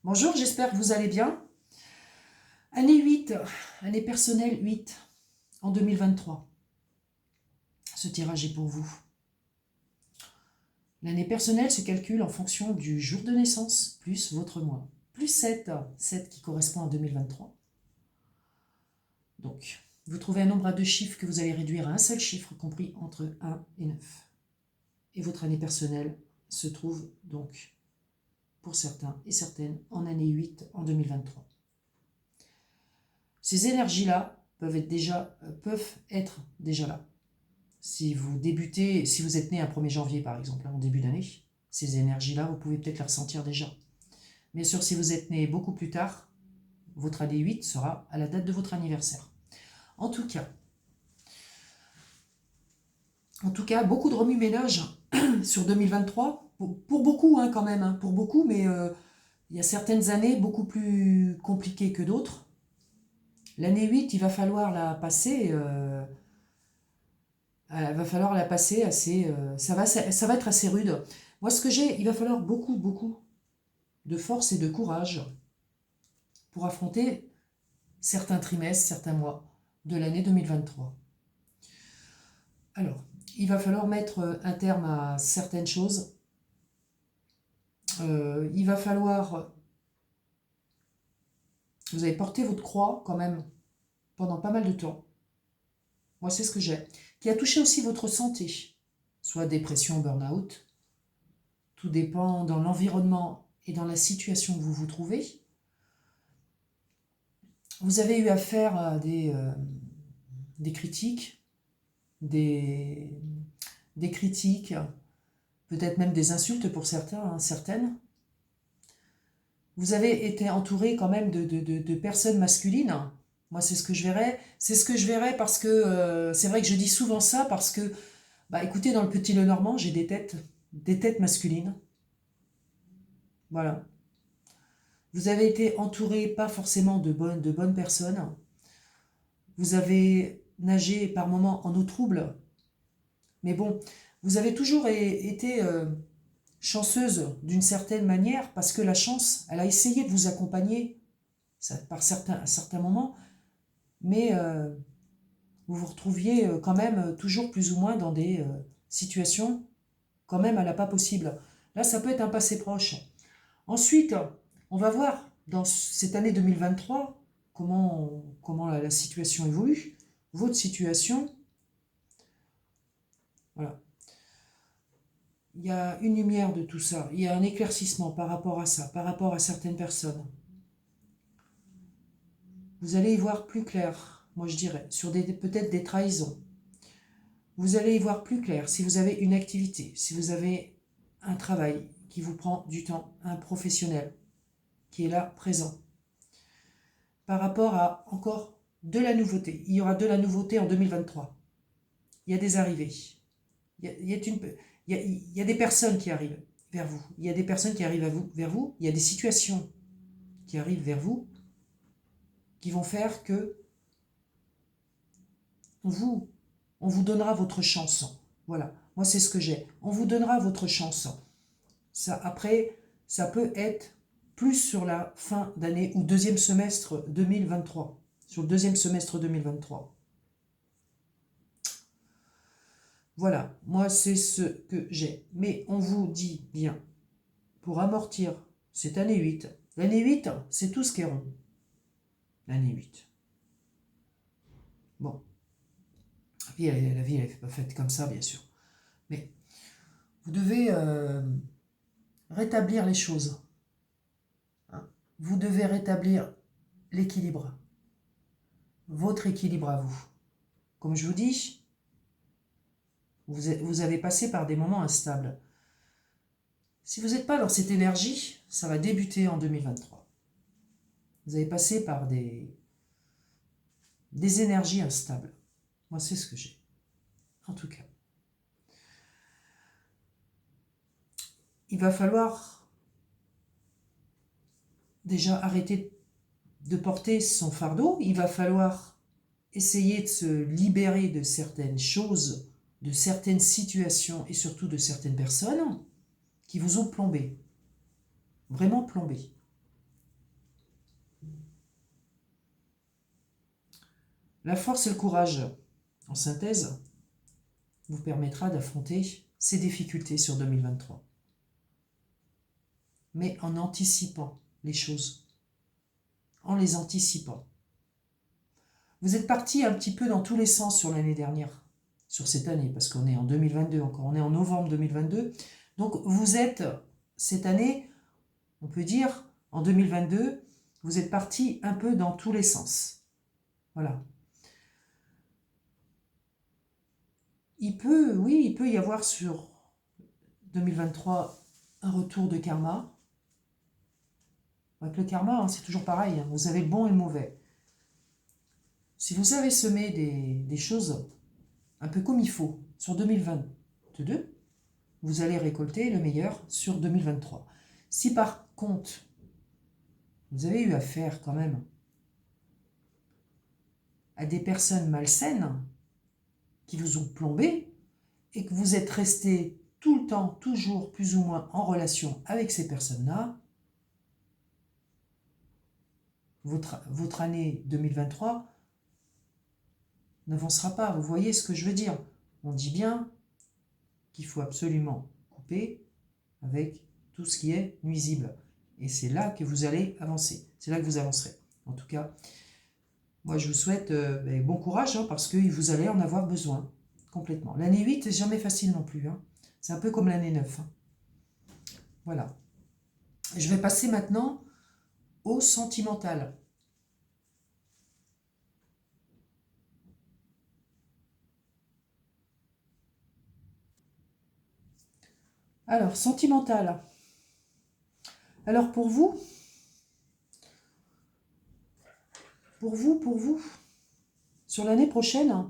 Bonjour, j'espère que vous allez bien. Année 8, année personnelle 8, en 2023. Ce tirage est pour vous. L'année personnelle se calcule en fonction du jour de naissance, plus votre mois, plus 7, 7 qui correspond à 2023. Donc, vous trouvez un nombre à deux chiffres que vous allez réduire à un seul chiffre compris entre 1 et 9. Et votre année personnelle se trouve donc, pour certains et certaines, en année 8 en 2023. Ces énergies-là peuvent être déjà là. Si vous débutez, si vous êtes né un 1er janvier par exemple, en début d'année, ces énergies-là, vous pouvez peut-être les ressentir déjà. Bien sûr, si vous êtes né beaucoup plus tard, votre année 8 sera à la date de votre anniversaire. En tout cas, beaucoup de remue-ménage sur 2023, pour beaucoup quand même, pour beaucoup, mais il y a certaines années beaucoup plus compliquées que d'autres. L'année 8, il va falloir la passer... va falloir la passer assez... ça va être assez rude. Moi, ce que j'ai, il va falloir beaucoup de force et de courage pour affronter certains trimestres, certains mois de l'année 2023. Alors, il va falloir mettre un terme à certaines choses. Il va falloir... Vous avez porté votre croix quand même pendant pas mal de temps. Moi, c'est ce que j'ai. Qui a touché aussi votre santé, soit dépression, burn-out. Tout dépend dans l'environnement et dans la situation que vous vous trouvez. Vous avez eu affaire à des critiques, des critiques, peut-être même des insultes pour certains, certaines. Vous avez été entouré quand même de personnes masculines. Moi, c'est ce que je verrais. C'est ce que je verrais parce que c'est vrai que je dis souvent ça parce que, écoutez, dans le Petit Lenormand, j'ai des têtes masculines. Voilà. Vous avez été entouré pas forcément de bonnes personnes. Vous avez nagé par moments en eau trouble. Mais bon, vous avez toujours été chanceuse d'une certaine manière parce que la chance, elle a essayé de vous accompagner par certains moments, mais vous vous retrouviez quand même toujours plus ou moins dans des situations quand même à la pas possible. Là, ça peut être un passé proche. Ensuite, on va voir dans cette année 2023 comment la situation évolue, votre situation. Voilà. Il y a une lumière de tout ça, il y a un éclaircissement par rapport à ça, par rapport à certaines personnes. Vous allez y voir plus clair, moi je dirais, sur peut-être des trahisons. Vous allez y voir plus clair si vous avez une activité, si vous avez un travail qui vous prend du temps, un professionnel qui est là, présent. Par rapport à encore de la nouveauté. Il y aura de la nouveauté en 2023. Il y a des arrivées. Il y a des personnes qui arrivent vers vous. Il y a des personnes qui arrivent vers vous. Il y a des situations qui arrivent vers vous qui vont faire que on vous donnera votre chance. Voilà, moi c'est ce que j'ai. On vous donnera votre chance. Ça, après, ça peut être plus sur la fin d'année ou deuxième semestre 2023. Sur le deuxième semestre 2023. Voilà, moi c'est ce que j'ai. Mais on vous dit bien, pour amortir cette année 8, l'année 8, c'est tout ce qui est rond. L'année 8. Bon, la vie elle n'est pas faite comme ça, bien sûr. Mais vous devez rétablir les choses. Hein. Vous devez rétablir l'équilibre. Votre équilibre à vous. Comme je vous dis, vous avez passé par des moments instables. Si vous n'êtes pas dans cette énergie, ça va débuter en 2023. Vous avez passé par des énergies instables. Moi, c'est ce que j'ai. En tout cas. Il va falloir déjà arrêter de porter son fardeau. Il va falloir essayer de se libérer de certaines choses, de certaines situations et surtout de certaines personnes qui vous ont plombé. Vraiment plombé. La force et le courage, en synthèse, vous permettra d'affronter ces difficultés sur 2023. Mais en anticipant les choses, en les anticipant. Vous êtes parti un petit peu dans tous les sens sur l'année dernière, sur cette année, parce qu'on est en 2022 encore, on est en novembre 2022. Donc vous êtes, cette année, on peut dire, en 2022, vous êtes parti un peu dans tous les sens. Voilà. Oui, il peut y avoir sur 2023 un retour de karma. Avec le karma, hein, c'est toujours pareil, hein, vous avez le bon et le mauvais. Si vous avez semé des choses un peu comme il faut sur 2022, vous allez récolter le meilleur sur 2023. Si par contre, vous avez eu affaire quand même à des personnes malsaines qui vous ont plombé et que vous êtes resté tout le temps, toujours plus ou moins en relation avec ces personnes-là, votre année 2023 n'avancera pas. Vous voyez ce que je veux dire? On dit bien qu'il faut absolument couper avec tout ce qui est nuisible. Et c'est là que vous allez avancer. C'est là que vous avancerez. En tout cas, moi je vous souhaite bon courage, hein, parce que vous allez en avoir besoin complètement. L'année 8 n'est jamais facile non plus. Hein. C'est un peu comme l'année 9. Hein. Voilà. Je vais passer maintenant au sentimental. Alors, sentimental. Alors pour vous, sur l'année prochaine,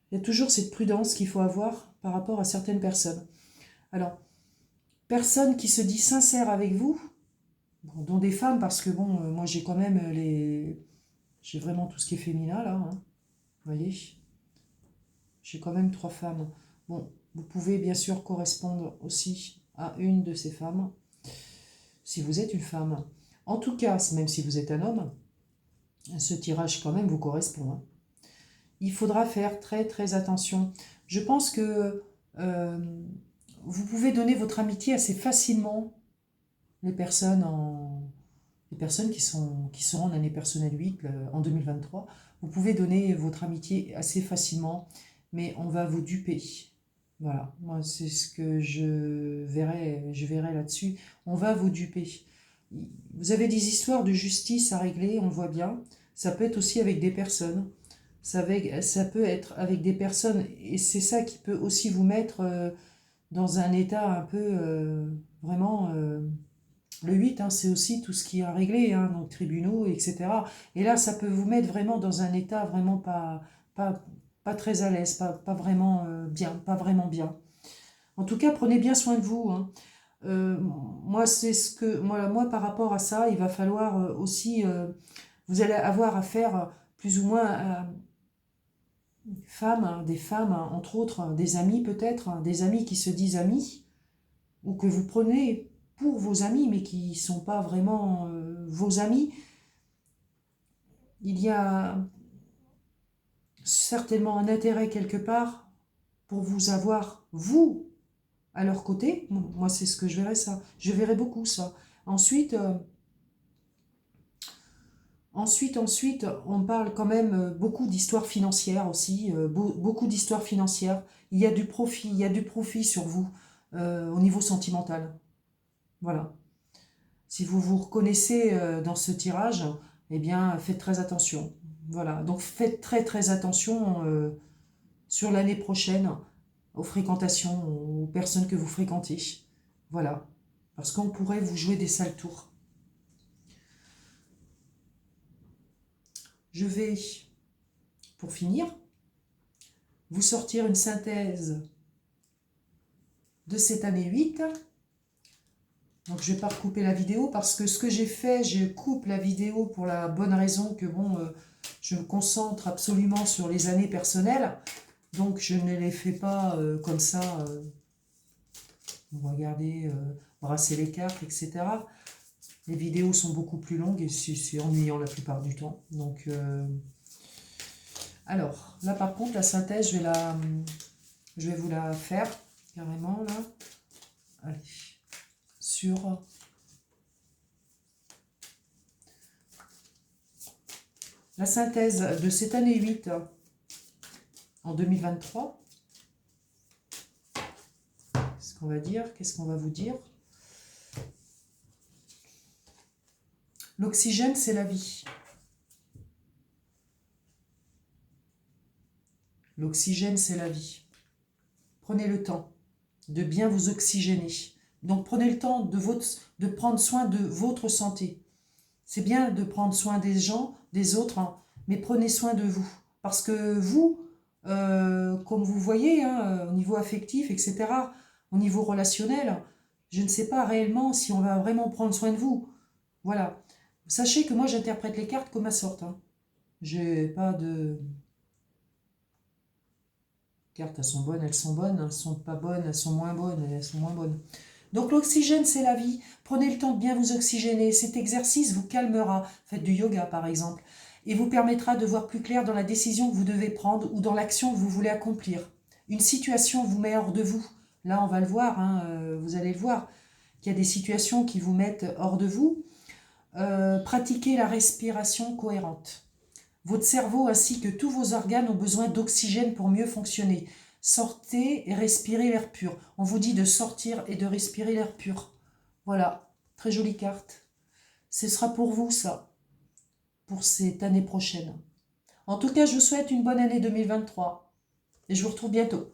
il y a toujours cette prudence qu'il faut avoir par rapport à certaines personnes. Alors, personne qui se dit sincère avec vous, bon, dont des femmes, parce que bon, moi j'ai quand même j'ai vraiment tout ce qui est féminin là, hein, vous voyez, j'ai quand même 3 femmes. Bon, vous pouvez bien sûr correspondre aussi à une de ces femmes, si vous êtes une femme. En tout cas, même si vous êtes un homme, ce tirage quand même vous correspond. Hein. Il faudra faire très très attention. Je pense que vous pouvez donner votre amitié assez facilement les personnes qui seront en année personnelle 8 en 2023. Vous pouvez donner votre amitié assez facilement, mais on va vous duper. Voilà, moi c'est ce que je verrai là-dessus. On va vous duper. Vous avez des histoires de justice à régler, on le voit bien. Ça peut être aussi avec des personnes. Ça peut être avec des personnes, et c'est ça qui peut aussi vous mettre dans un état un peu vraiment... le 8, hein, c'est aussi tout ce qui est à régler, hein, donc tribunaux, etc. Et là, ça peut vous mettre vraiment dans un état vraiment pas très à l'aise, pas vraiment bien, pas vraiment bien. En tout cas, prenez bien soin de vous. Hein. Moi, c'est ce que moi, par rapport à ça, il va falloir aussi, vous allez avoir affaire plus ou moins à femmes, hein, des femmes, hein, entre autres, hein, des amis peut-être, hein, des amis qui se disent amis, ou que vous prenez pour vos amis, mais qui ne sont pas vraiment vos amis. Il y a certainement un intérêt quelque part pour vous avoir, vous, à leur côté. Moi, c'est ce que je verrais ça. Je verrais beaucoup ça. Ensuite, on parle quand même beaucoup d'histoires financières aussi, beaucoup d'histoires financières. Il y a du profit sur vous au niveau sentimental. Voilà. Si vous vous reconnaissez dans ce tirage, eh bien, faites très attention. Voilà. Donc, faites très très attention sur l'année prochaine aux fréquentations, aux personnes que vous fréquentez. Voilà. Parce qu'on pourrait vous jouer des sales tours. Je vais, pour finir, vous sortir une synthèse de cette année 8. Donc je ne vais pas recouper la vidéo parce que ce que j'ai fait, je coupe la vidéo pour la bonne raison que bon, je me concentre absolument sur les années personnelles. Donc je ne les fais pas comme ça, regardez, brasser les cartes, etc. Les vidéos sont beaucoup plus longues et c'est ennuyant la plupart du temps. Donc Alors, là par contre, la synthèse, je vais vous la faire carrément là. Allez, sur la synthèse de cette année 8 en 2023. Qu'est-ce qu'on va dire? Qu'est-ce qu'on va vous dire? L'oxygène, c'est la vie. L'oxygène, c'est la vie. Prenez le temps de bien vous oxygéner. Donc, prenez le temps de prendre soin de votre santé. C'est bien de prendre soin des gens, des autres, hein, mais prenez soin de vous. Parce que vous, comme vous voyez, hein, au niveau affectif, etc., au niveau relationnel, je ne sais pas réellement si on va vraiment prendre soin de vous. Voilà. Sachez que moi, j'interprète les cartes comme elles sortent. Hein. J'ai pas de... cartes, elles sont pas bonnes, elles sont moins bonnes, elles sont moins bonnes. Donc l'oxygène, c'est la vie. Prenez le temps de bien vous oxygéner. Cet exercice vous calmera. Faites du yoga, par exemple, et vous permettra de voir plus clair dans la décision que vous devez prendre ou dans l'action que vous voulez accomplir. Une situation vous met hors de vous. Là, on va le voir, hein, vous allez le voir, qu'il y a des situations qui vous mettent hors de vous. Pratiquez la respiration cohérente. Votre cerveau ainsi que tous vos organes ont besoin d'oxygène pour mieux fonctionner. Sortez et respirez l'air pur. On vous dit de sortir et de respirer l'air pur. Voilà, très jolie carte. Ce sera pour vous ça, pour cette année prochaine. En tout cas, je vous souhaite une bonne année 2023 et je vous retrouve bientôt.